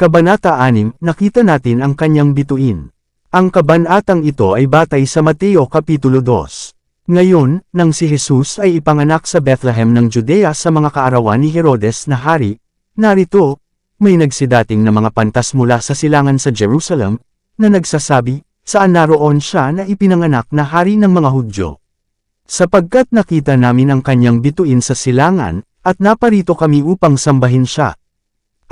Kabanata 6, nakita natin ang kanyang bituin. Ang kabanatang ito ay batay sa Mateo Kapitulo 2. Ngayon, nang si Jesus ay ipanganak sa Bethlehem ng Judea sa mga kaarawan ni Herodes na hari, narito, may nagsidating na mga pantas mula sa silangan sa Jerusalem, na nagsasabi, saan naroon siya na ipinanganak na hari ng mga Hudyo? Sapagkat nakita namin ang kanyang bituin sa silangan, at naparito kami upang sambahin siya.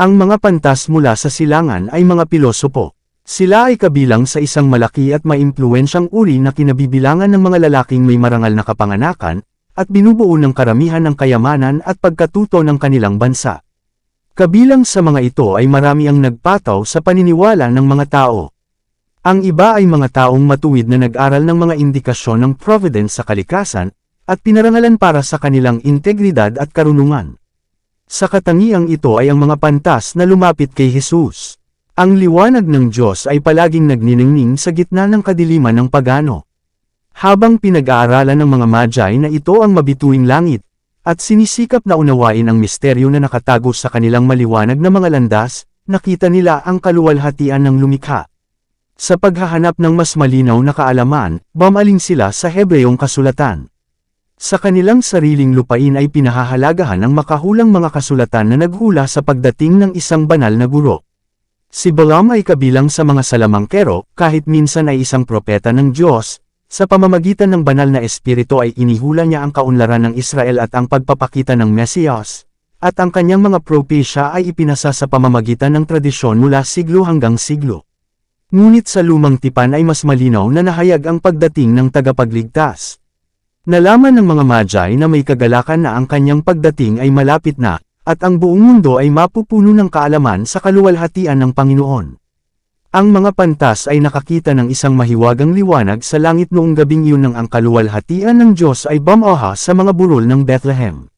Ang mga pantas mula sa silangan ay mga pilosopo. Sila ay kabilang sa isang malaki at maimpluwensyang uri na kinabibilangan ng mga lalaking may marangal na kapanganakan, at binubuo ng karamihan ng kayamanan at pagkatuto ng kanilang bansa. Kabilang sa mga ito ay marami ang nagpataw sa paniniwala ng mga tao. Ang iba ay mga taong matuwid na nag-aral ng mga indikasyon ng providence sa kalikasan, at pinarangalan para sa kanilang integridad at karunungan. Sa katangiang ito ay ang mga pantas na lumapit kay Jesus. Ang liwanag ng Diyos ay palaging nagniningning sa gitna ng kadiliman ng pagano. Habang pinag-aaralan ng mga Magi na ito ang mabituing langit, at sinisikap na unawain ang misteryo na nakatago sa kanilang maliwanag na mga landas, nakita nila ang kaluwalhatian ng lumikha. Sa paghahanap ng mas malinaw na kaalaman, bumaling sila sa Hebreyong kasulatan. Sa kanilang sariling lupain ay pinahahalagahan ang makahulang mga kasulatan na naghula sa pagdating ng isang banal na guro. Si Balaam ay kabilang sa mga salamangkero, kahit minsan ay isang propeta ng Diyos, sa pamamagitan ng banal na espiritu ay inihula niya ang kaunlaran ng Israel at ang pagpapakita ng Mesiyas, at ang kanyang mga propesya ay ipinasa sa pamamagitan ng tradisyon mula siglo hanggang siglo. Ngunit sa lumang tipan ay mas malinaw na nahayag ang pagdating ng tagapagligtas. Nalaman ng mga Magi na may kagalakan na ang kanyang pagdating ay malapit na, at ang buong mundo ay mapupuno ng kaalaman sa kaluwalhatian ng Panginoon. Ang mga pantas ay nakakita ng isang mahiwagang liwanag sa langit noong gabing iyon nang ang kaluwalhatian ng Diyos ay bumaha sa mga burol ng Bethlehem.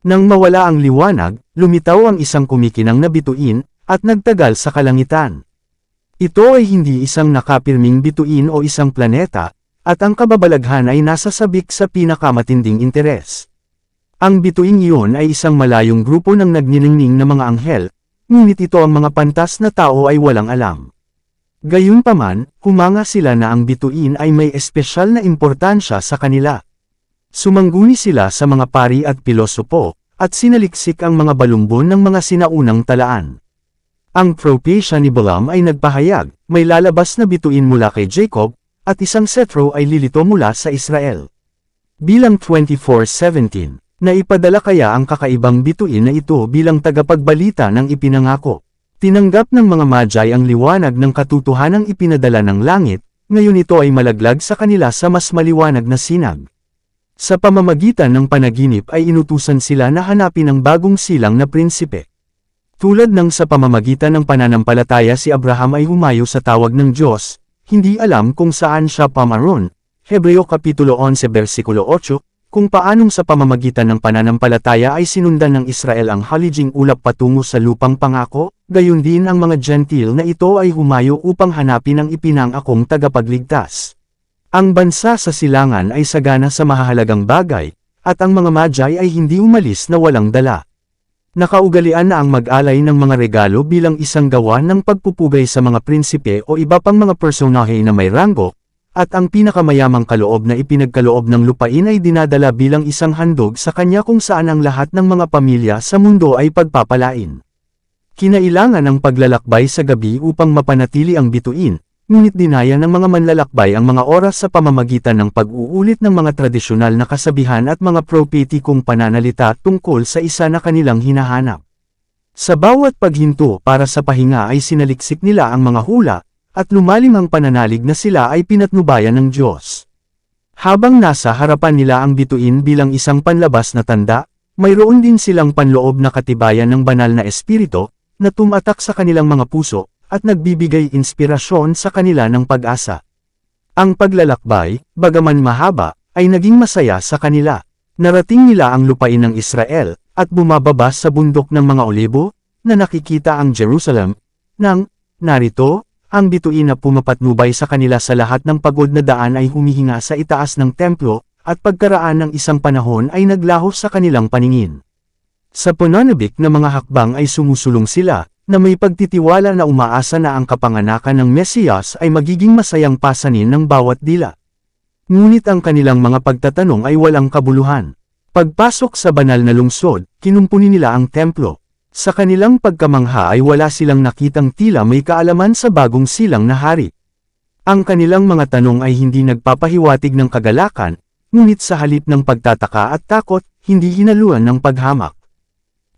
Nang mawala ang liwanag, lumitaw ang isang kumikinang na bituin, at nagtagal sa kalangitan. Ito ay hindi isang nakapirming bituin o isang planeta, at ang kababalaghan ay nasasabik sa pinakamatinding interes. Ang bituing iyon ay isang malayong grupo ng nagniningning na mga anghel, ngunit ito ang mga pantas na tao ay walang alam. Gayunpaman, humanga sila na ang bituin ay may espesyal na importansya sa kanila. Sumangguni sila sa mga pari at pilosopo, at sinaliksik ang mga balumbon ng mga sinaunang talaan. Ang propesya ni Balaam ay nagpahayag, may lalabas na bituin mula kay Jacob, at isang setro ay lilito mula sa Israel. Bilang 24:17, naipadala kaya ang kakaibang bituin na ito bilang tagapagbalita ng ipinangako. Tinanggap ng mga Magi ang liwanag ng katotohanang ipinadala ng langit, ngayon ito ay malaglag sa kanila sa mas maliwanag na sinag. Sa pamamagitan ng panaginip ay inutusan sila na hanapin ang bagong silang na prinsipe. Tulad ng sa pamamagitan ng pananampalataya si Abraham ay humayo sa tawag ng Diyos, hindi alam kung saan siya pamaroon, Hebreo Kapitulo 11 versikulo 8, kung paanong sa pamamagitan ng pananampalataya ay sinundan ng Israel ang haliging ulap patungo sa lupang pangako, gayon din ang mga Gentil na ito ay humayo upang hanapin ang ipinangakong tagapagligtas. Ang bansa sa silangan ay sagana sa mahahalagang bagay, at ang mga Magi ay hindi umalis na walang dala. Nakaugalian na ang mag-alay ng mga regalo bilang isang gawa ng pagpupugay sa mga prinsipe o iba pang mga personahe na may ranggo, at ang pinakamayamang kaloob na ipinagkaloob ng lupain ay dinadala bilang isang handog sa kanya kung saan ang lahat ng mga pamilya sa mundo ay pagpapalain. Kinailangan ang paglalakbay sa gabi upang mapanatili ang bituin, ngunit dinaya ng mga manlalakbay ang mga oras sa pamamagitan ng pag-uulit ng mga tradisyonal na kasabihan at mga propetikong pananalita tungkol sa isa na kanilang hinahanap. Sa bawat paghinto para sa pahinga ay sinaliksik nila ang mga hula, at lumalim ang pananalig na sila ay pinatnubayan ng Diyos. Habang nasa harapan nila ang bituin bilang isang panlabas na tanda, mayroon din silang panloob na katibayan ng banal na espiritu, na tumatak sa kanilang mga puso, at nagbibigay inspirasyon sa kanila ng pag-asa. Ang paglalakbay, bagaman mahaba, ay naging masaya sa kanila. Narating nila ang lupain ng Israel, at bumababa sa bundok ng mga olibo, na nakikita ang Jerusalem, nang, narito, ang bituin na pumapatnubay sa kanila sa lahat ng pagod na daan ay humihinga sa itaas ng templo, at pagkaraan ng isang panahon ay naglahos sa kanilang paningin. Sa pananabik na mga hakbang ay sumusulong sila, na may pagtitiwala na umaasa na ang kapanganakan ng Mesiyas ay magiging masayang pasanin ng bawat dila. Ngunit ang kanilang mga pagtatanong ay walang kabuluhan. Pagpasok sa banal na lungsod, kinumpuni nila ang templo. Sa kanilang pagkamangha ay wala silang nakitang tila may kaalaman sa bagong silang na hari. Ang kanilang mga tanong ay hindi nagpapahiwatig ng kagalakan, ngunit sa halip ng pagtataka at takot, hindi hinaluan ng paghamak.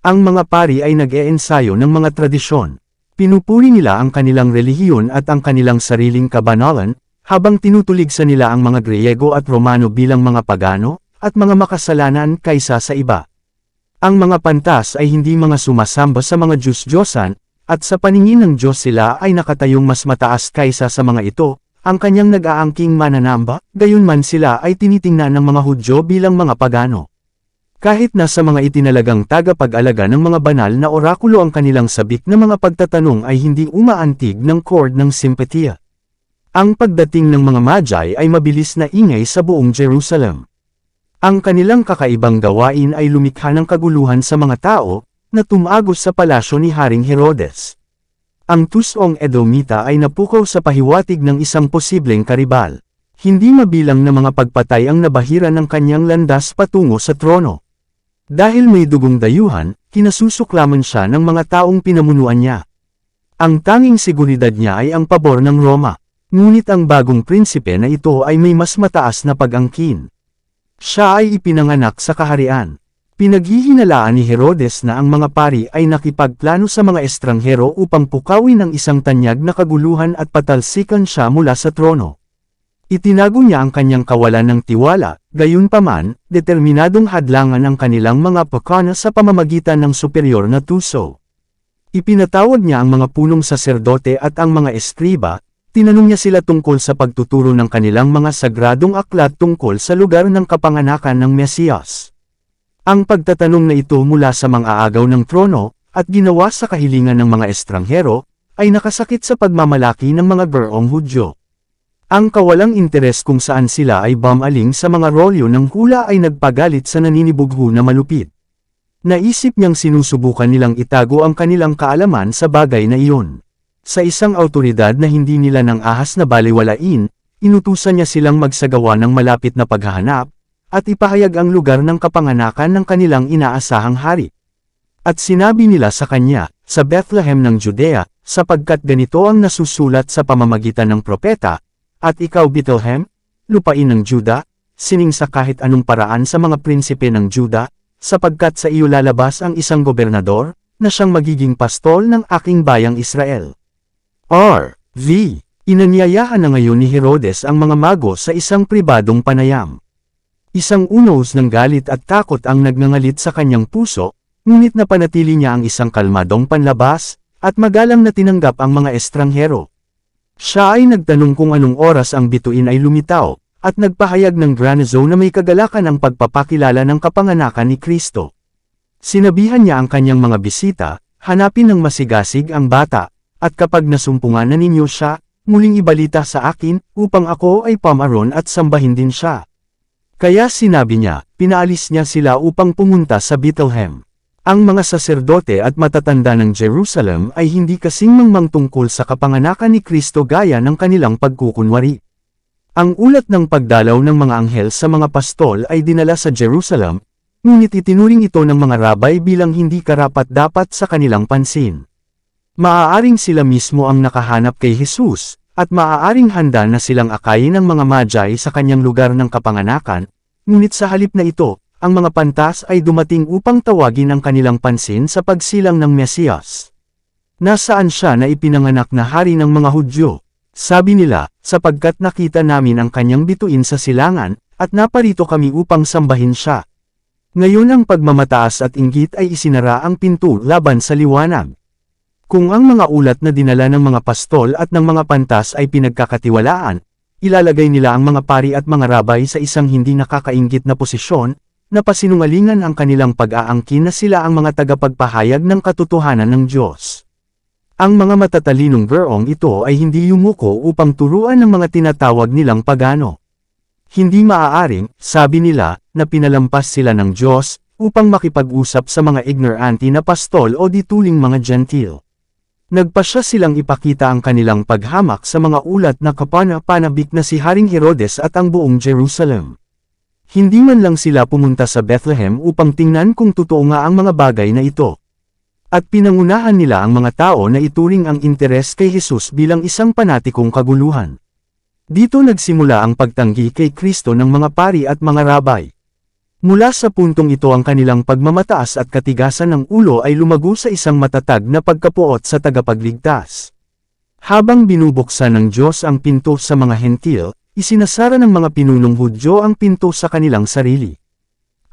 Ang mga pari ay nag-e-ensayo ng mga tradisyon. Pinupuri nila ang kanilang relihiyon at ang kanilang sariling kabanalan, habang tinutuligsa nila ang mga Griego at Romano bilang mga pagano, at mga makasalanan kaysa sa iba. Ang mga pantas ay hindi mga sumasamba sa mga Diyos-Diyosan, at sa paningin ng Diyos sila ay nakatayong mas mataas kaysa sa mga ito, ang kanyang nag-aangking mananamba, gayunman sila ay tinitingnan ng mga Hudyo bilang mga pagano. Kahit na sa mga itinalagang tagapag-alaga ng mga banal na orakulo ang kanilang sabik na mga pagtatanong ay hindi umaantig ng chord ng simpatiya. Ang pagdating ng mga Magi ay mabilis na ingay sa buong Jerusalem. Ang kanilang kakaibang gawain ay lumikha ng kaguluhan sa mga tao, na tumagos sa palasyo ni Haring Herodes. Ang tusong Edomita ay napukaw sa pahiwatig ng isang posibleng karibal. Hindi mabilang na mga pagpatay ang nabahira ng kanyang landas patungo sa trono. Dahil may dugong dayuhan, kinasusuklaman siya ng mga taong pinamunuan niya. Ang tanging seguridad niya ay ang pabor ng Roma. Ngunit ang bagong prinsipe na ito ay may mas mataas na pag-angkin. Siya ay ipinanganak sa kaharian. Pinaghihinalaan ni Herodes na ang mga pari ay nakipagplano sa mga estranghero upang pukawin ang isang tanyag na kaguluhan at patalsikan siya mula sa trono. Itinago niya ang kanyang kawalan ng tiwala, gayunpaman, determinadong hadlangan ang kanilang mga pakana sa pamamagitan ng superior na tuso. Ipinatawag niya ang mga punong saserdote at ang mga eskriba. Tinanong niya sila tungkol sa pagtuturo ng kanilang mga sagradong aklat tungkol sa lugar ng kapanganakan ng Mesiyas. Ang pagtatanong na ito mula sa mga aagaw ng trono, at ginawa sa kahilingan ng mga estranghero, ay nakasakit sa pagmamalaki ng mga gurong Hudyo. Ang kawalang interes kung saan sila ay bumaling sa mga rolyo ng hula ay nagpagalit sa naninibugho na malupit. Naisip niyang sinusubukan nilang itago ang kanilang kaalaman sa bagay na iyon. Sa isang awtoridad na hindi nila nang ahas na baliwalain, inutusan niya silang magsagawa ng malapit na paghahanap, at ipahayag ang lugar ng kapanganakan ng kanilang inaasahang hari. At sinabi nila sa kanya, sa Bethlehem ng Judea, sapagkat ganito ang nasusulat sa pamamagitan ng propeta, at ikaw Bethlehem, lupain ng Juda, sining sa kahit anong paraan sa mga prinsipe ng Juda, sapagkat sa iyo lalabas ang isang gobernador, na siyang magiging pastol ng aking bayang Israel. R.V. Inanyayahan na ngayon ni Herodes ang mga mago sa isang pribadong panayam. Isang unos ng galit at takot ang nagngangalit sa kanyang puso, ngunit napanatili niya ang isang kalmadong panlabas, at magalang na tinanggap ang mga estranghero. Siya ay nagtanong kung anong oras ang bituin ay lumitaw, at nagpahayag ng granizo na may kagalakan ang pagpapakilala ng kapanganakan ni Kristo. Sinabihan niya ang kanyang mga bisita, hanapin ng masigasig ang bata, at kapag nasumpungan na ninyo siya, muling ibalita sa akin, upang ako ay pamaron at sambahin din siya. Kaya sinabi niya, pinaalis niya sila upang pumunta sa Bethlehem. Ang mga saserdote at matatanda ng Jerusalem ay hindi kasing mangmang tungkol sa kapanganakan ni Kristo gaya ng kanilang pagkukunwari. Ang ulat ng pagdalaw ng mga anghel sa mga pastol ay dinala sa Jerusalem, ngunit itinuring ito ng mga rabay bilang hindi karapat-dapat sa kanilang pansin. Maaaring sila mismo ang nakahanap kay Jesus, at maaaring handa na silang akayin ng mga Magi sa kanyang lugar ng kapanganakan, ngunit sa halip na ito, ang mga pantas ay dumating upang tawagin ang kanilang pansin sa pagsilang ng Mesiyas. Nasaan siya na ipinanganak na hari ng mga Hudyo? Sabi nila, sapagkat nakita namin ang kanyang bituin sa silangan, at naparito kami upang sambahin siya. Ngayon ang pagmamataas at inggit ay isinara ang pinto laban sa liwanag. Kung ang mga ulat na dinala ng mga pastol at ng mga pantas ay pinagkakatiwalaan, ilalagay nila ang mga pari at mga rabay sa isang hindi nakakainggit na posisyon, na pasinungalingan ang kanilang pag-aangkin na sila ang mga tagapagpahayag ng katotohanan ng Diyos. Ang mga matatalinong gurong ito ay hindi yumuko upang turuan ng mga tinatawag nilang pagano. Hindi maaaring, sabi nila, na pinalampas sila ng Diyos, upang makipag-usap sa mga ignorante na pastol o dituling mga gentil. Nagpasya silang ipakita ang kanilang paghamak sa mga ulat na kapana-panabik na si Haring Herodes at ang buong Jerusalem. Hindi man lang sila pumunta sa Bethlehem upang tingnan kung totoo nga ang mga bagay na ito. At pinangunahan nila ang mga tao na ituring ang interes kay Jesus bilang isang panatikong kaguluhan. Dito nagsimula ang pagtanggi kay Kristo ng mga pari at mga rabay. Mula sa puntong ito ang kanilang pagmamataas at katigasan ng ulo ay lumago sa isang matatag na pagkapuot sa tagapagligtas. Habang binubuksan ng Diyos ang pinto sa mga hentil, isinasara ng mga pinunong Hudyo ang pinto sa kanilang sarili.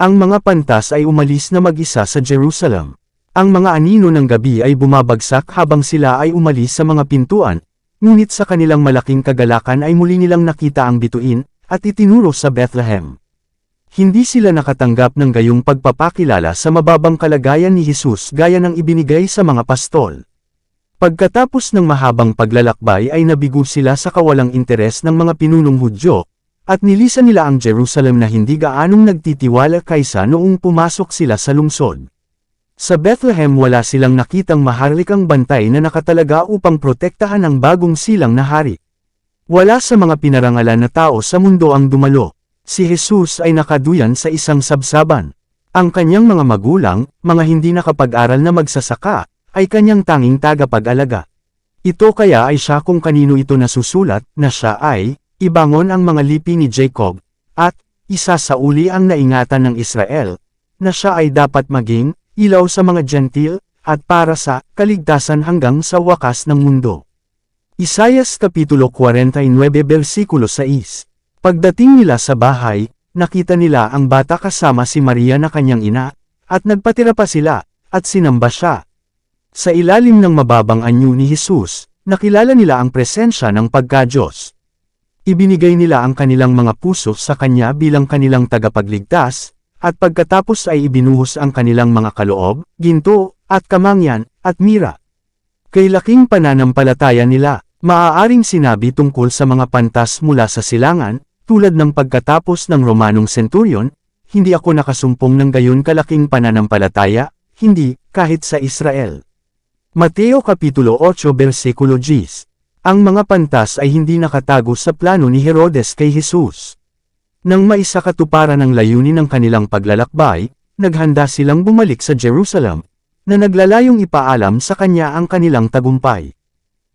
Ang mga pantas ay umalis na mag-isa sa Jerusalem. Ang mga anino ng gabi ay bumabagsak habang sila ay umalis sa mga pintuan, ngunit sa kanilang malaking kagalakan ay muli nilang nakita ang bituin, at itinuro sa Bethlehem. Hindi sila nakatanggap ng gayong pagpapakilala sa mababang kalagayan ni Jesus gaya ng ibinigay sa mga pastol. Pagkatapos ng mahabang paglalakbay ay nabigo sila sa kawalang interes ng mga pinunong Hudyo, at nilisan nila ang Jerusalem na hindi gaanong nagtitiwala kaysa noong pumasok sila sa lungsod. Sa Bethlehem wala silang nakitang maharlikang bantay na nakatalaga upang protektahan ang bagong silang na hari. Wala sa mga pinarangalan na tao sa mundo ang dumalo. Si Jesus ay nakaduyan sa isang sabsaban. Ang kanyang mga magulang, mga hindi nakapag-aral na magsasaka, ay kanyang tanging tagapag-alaga. Ito kaya ay siya kung kanino ito nasusulat, na siya ay, ibangon ang mga lipi ni Jacob, at, isa sa uli ang naingatan ng Israel, na siya ay dapat maging, ilaw sa mga Gentil, at para sa, kaligtasan hanggang sa wakas ng mundo. Isaias Kapitulo 49 versikulo 6. Pagdating nila sa bahay, nakita nila ang bata kasama si Maria na kanyang ina, at nagpatira pa sila, at sinamba siya. Sa ilalim ng mababang anyo ni Jesus, nakilala nila ang presensya ng pagka-Diyos. Ibinigay nila ang kanilang mga puso sa kanya bilang kanilang tagapagligtas, at pagkatapos ay ibinuhos ang kanilang mga kaloob, ginto, at kamangyan, at mira. Kay laking pananampalataya nila, maaaring sinabi tungkol sa mga pantas mula sa silangan, tulad ng pagkatapos ng Romanong Centurion, hindi ako nakasumpong ng gayon kalaking pananampalataya, hindi, kahit sa Israel. Mateo Kapitulo 8 versikulo 10. Ang mga pantas ay hindi nakatago sa plano ni Herodes kay Jesus. Nang maisakatuparan ang layunin ng kanilang paglalakbay, naghanda silang bumalik sa Jerusalem, na naglalayong ipaalam sa kanya ang kanilang tagumpay.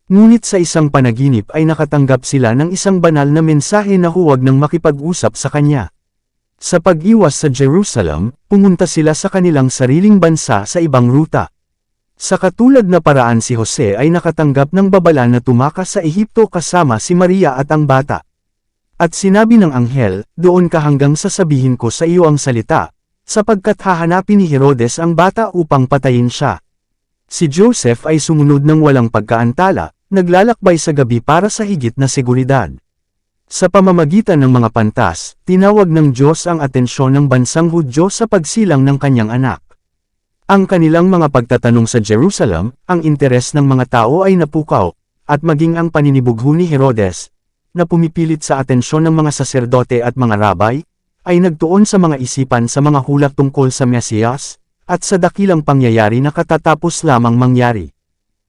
Ngunit sa isang panaginip ay nakatanggap sila ng isang banal na mensahe na huwag nang makipag-usap sa kanya. Sa pag-iwas sa Jerusalem, pumunta sila sa kanilang sariling bansa sa ibang ruta. Sa katulad na paraan si Jose ay nakatanggap ng babala na tumakas sa Ehipto kasama si Maria at ang bata. At sinabi ng anghel, doon ka hanggang sasabihin ko sa iyo ang salita, sapagkat hahanapin ni Herodes ang bata upang patayin siya. Si Joseph ay sumunod ng walang pagkaantala, naglalakbay sa gabi para sa higit na seguridad. Sa pamamagitan ng mga pantas, tinawag ng Diyos ang atensyon ng bansang Hudyo sa pagsilang ng kanyang anak. Ang kanilang mga pagtatanong sa Jerusalem, ang interes ng mga tao ay napukaw, at maging ang paninibugho ni Herodes, na pumipilit sa atensyon ng mga saserdote at mga rabay, ay nagtuon sa mga isipan sa mga hulak tungkol sa Mesiyas, at sa dakilang pangyayari na katatapos lamang mangyari.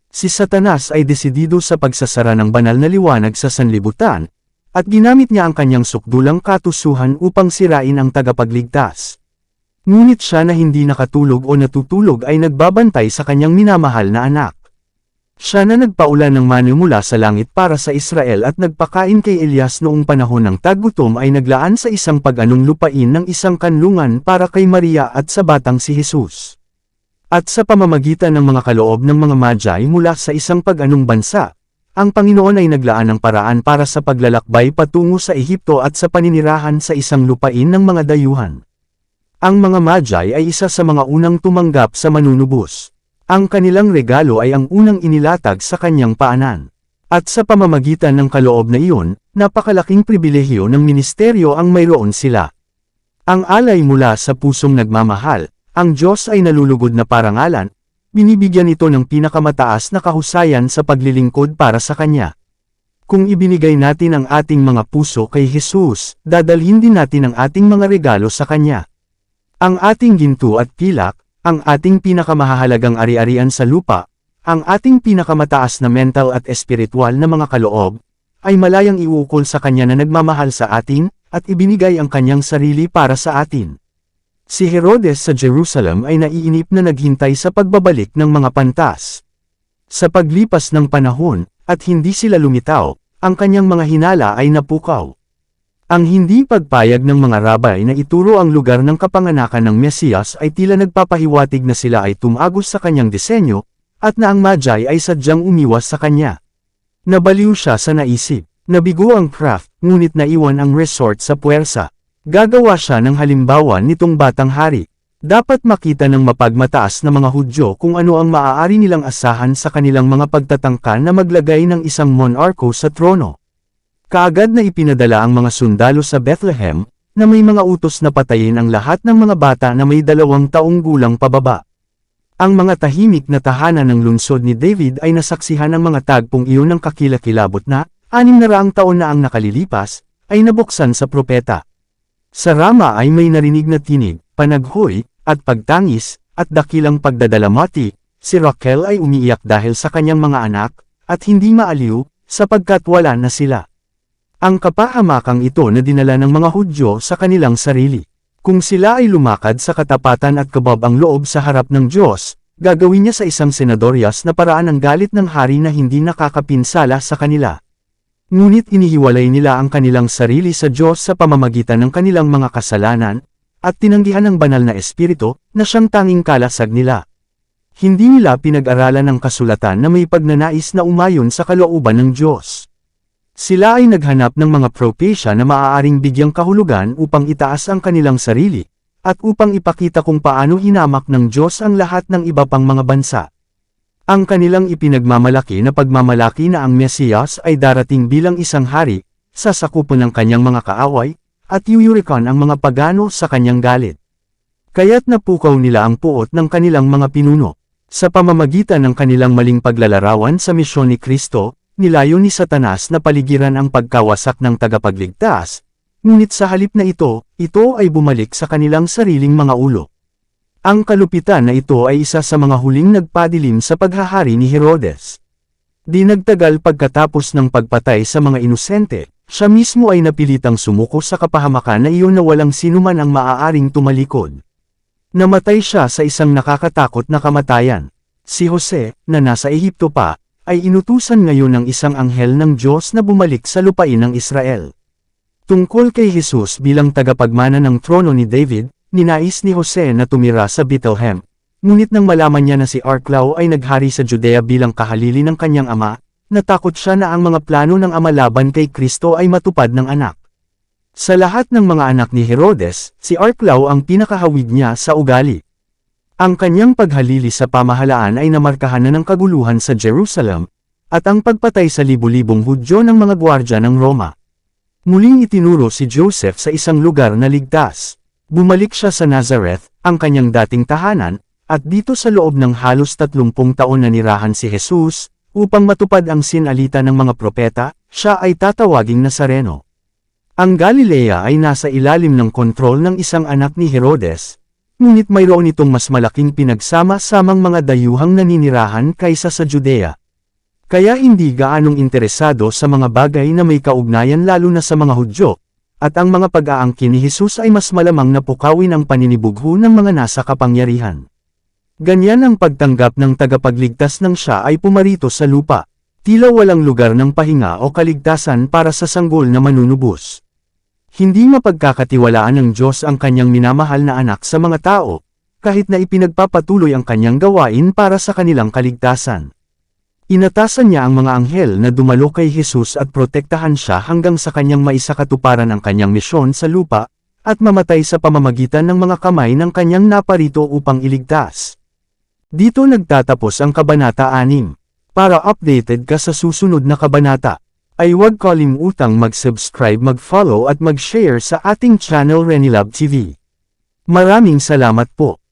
Si Satanas ay desidido sa pagsasara ng banal na liwanag sa sanlibutan, at ginamit niya ang kanyang sukdulang katusuhan upang sirain ang tagapagligtas. Ngunit siya na hindi nakatulog o natutulog ay nagbabantay sa kanyang minamahal na anak. Siya na nagpaulan ng manu mula sa langit para sa Israel at nagpakain kay Elias noong panahon ng taggutom ay naglaan sa isang pag-anong lupain ng isang kanlungan para kay Maria at sa batang si Jesus. At sa pamamagitan ng mga kaloob ng mga Magi mula sa isang pag-anong bansa, ang Panginoon ay naglaan ng paraan para sa paglalakbay patungo sa Ehipto at sa paninirahan sa isang lupain ng mga dayuhan. Ang mga Magi ay isa sa mga unang tumanggap sa manunubos. Ang kanilang regalo ay ang unang inilatag sa kanyang paanan. At sa pamamagitan ng kaloob na iyon, napakalaking pribilehyo ng ministeryo ang mayroon sila. Ang alay mula sa pusong nagmamahal, ang Diyos ay nalulugod na parangalan, binibigyan ito ng pinakamataas na kahusayan sa paglilingkod para sa Kanya. Kung ibinigay natin ang ating mga puso kay Jesus, dadalhin din natin ang ating mga regalo sa Kanya. Ang ating ginto at pilak, ang ating pinakamahalagang ari-arian sa lupa, ang ating pinakamataas na mental at espiritual na mga kaloob, ay malayang iukol sa Kanya na nagmamahal sa atin, at ibinigay ang Kanyang sarili para sa atin. Si Herodes sa Jerusalem ay naiinip na naghintay sa pagbabalik ng mga pantas. Sa paglipas ng panahon, at hindi sila lumitaw, ang kanyang mga hinala ay napukaw. Ang hindi pagpayag ng mga rabay na ituro ang lugar ng kapanganakan ng Mesiyas ay tila nagpapahiwatig na sila ay tumagos sa kanyang disenyo, at na ang Magi ay sadyang umiwas sa kanya. Nabaliw siya sa naisip, nabigo ang craft, ngunit naiwan ang resort sa puwersa. Gagawa siya ng halimbawa nitong batang hari. Dapat makita ng mapagmataas na mga Hudyo kung ano ang maaari nilang asahan sa kanilang mga pagtatangka na maglagay ng isang monarko sa trono. Kaagad na ipinadala ang mga sundalo sa Bethlehem, na may mga utos na patayin ang lahat ng mga bata na may 2 taong gulang pababa. Ang mga tahimik na tahanan ng lungsod ni David ay nasaksihan ng mga tagpong iyon ng kakilakilabot na, 600 taon na ang nakalilipas, ay nabuksan sa propeta. Sa Rama ay may narinig na tinig, panaghoy, at pagtangis, at dakilang pagdadalamati. Si Raquel ay umiiyak dahil sa kanyang mga anak, at hindi maaliw, sapagkat wala na sila. Ang kapahamakang ito na dinala ng mga Hudyo sa kanilang sarili. Kung sila ay lumakad sa katapatan at kabab ang loob sa harap ng Diyos, gagawin niya sa isang senadoryas na paraan ang galit ng hari na hindi nakakapinsala sa kanila. Ngunit inihiwalay nila ang kanilang sarili sa Diyos sa pamamagitan ng kanilang mga kasalanan, at tinanggihan ng banal na espiritu, na siyang tanging kalasag nila. Hindi nila pinag-aralan ng kasulatan na may pagnanais na umayon sa kalooban ng Diyos. Sila ay naghanap ng mga propesya na maaaring bigyang kahulugan upang itaas ang kanilang sarili, at upang ipakita kung paano hinamak ng Diyos ang lahat ng iba pang mga bansa. Ang kanilang ipinagmamalaki na pagmamalaki na ang Mesiyas ay darating bilang isang hari, sasakupon ng kanyang mga kaaway, at yuyurikan ang mga pagano sa kanyang galit. Kaya't napukaw nila ang puot ng kanilang mga pinuno. Sa pamamagitan ng kanilang maling paglalarawan sa misyon ni Kristo, nilayo ni Satanas na paligiran ang pagkawasak ng tagapagligtas, ngunit sa halip na ito ay bumalik sa kanilang sariling mga ulo. Ang kalupitan na ito ay isa sa mga huling nagpadilim sa paghahari ni Herodes. Di nagtagal pagkatapos ng pagpatay sa mga inosente, siya mismo ay napilitang sumuko sa kapahamakan na iyon na walang sinuman ang maaaring tumalikod. Namatay siya sa isang nakakatakot na kamatayan. Si Jose, na nasa Ehipto pa, ay inutusan ngayon ng isang anghel ng Diyos na bumalik sa lupain ng Israel. Tungkol kay Jesus bilang tagapagmana ng trono ni David, ninais ni Jose na tumira sa Bethlehem, ngunit nang malaman niya na si Archelaus ay naghari sa Judea bilang kahalili ng kanyang ama, natakot siya na ang mga plano ng ama laban kay Kristo ay matupad ng anak. Sa lahat ng mga anak ni Herodes, si Archelaus ang pinakahawig niya sa ugali. Ang kanyang paghalili sa pamahalaan ay namarkahan na ng kaguluhan sa Jerusalem, at ang pagpatay sa libu-libong Hudyo ng mga gwardya ng Roma. Muling itinuro si Joseph sa isang lugar na ligtas. Bumalik siya sa Nazareth, ang kanyang dating tahanan, at dito sa loob ng halos 30 taon na nirahan si Jesus, upang matupad ang sinalita ng mga propeta, siya ay tatawaging Nazareno. Ang Galilea ay nasa ilalim ng kontrol ng isang anak ni Herodes, ngunit mayroon itong mas malaking pinagsama-samang mga dayuhang naninirahan kaysa sa Judea. Kaya hindi gaanong interesado sa mga bagay na may kaugnayan lalo na sa mga Hudyo, at ang mga pag-aangkin ni Jesus ay mas malamang na pukawin ang paninibugho ng mga nasa kapangyarihan. Ganyan ang pagtanggap ng tagapagligtas ng siya ay pumarito sa lupa. Tila walang lugar ng pahinga o kaligtasan para sa sanggol na manunubos. Hindi mapagkakatiwalaan ng Diyos ang kanyang minamahal na anak sa mga tao, kahit na ipinagpapatuloy ang kanyang gawain para sa kanilang kaligtasan. Inatasan niya ang mga anghel na dumalo kay Jesus at protektahan siya hanggang sa kanyang maisakatuparan ang kanyang misyon sa lupa, at mamatay sa pamamagitan ng mga kamay ng kanyang naparito upang iligtas. Dito nagtatapos ang Kabanata 6. Para updated ka sa susunod na kabanata, ay huwag kalimutang mag-subscribe, mag-follow at mag-share sa ating channel Renilab TV. Maraming salamat po.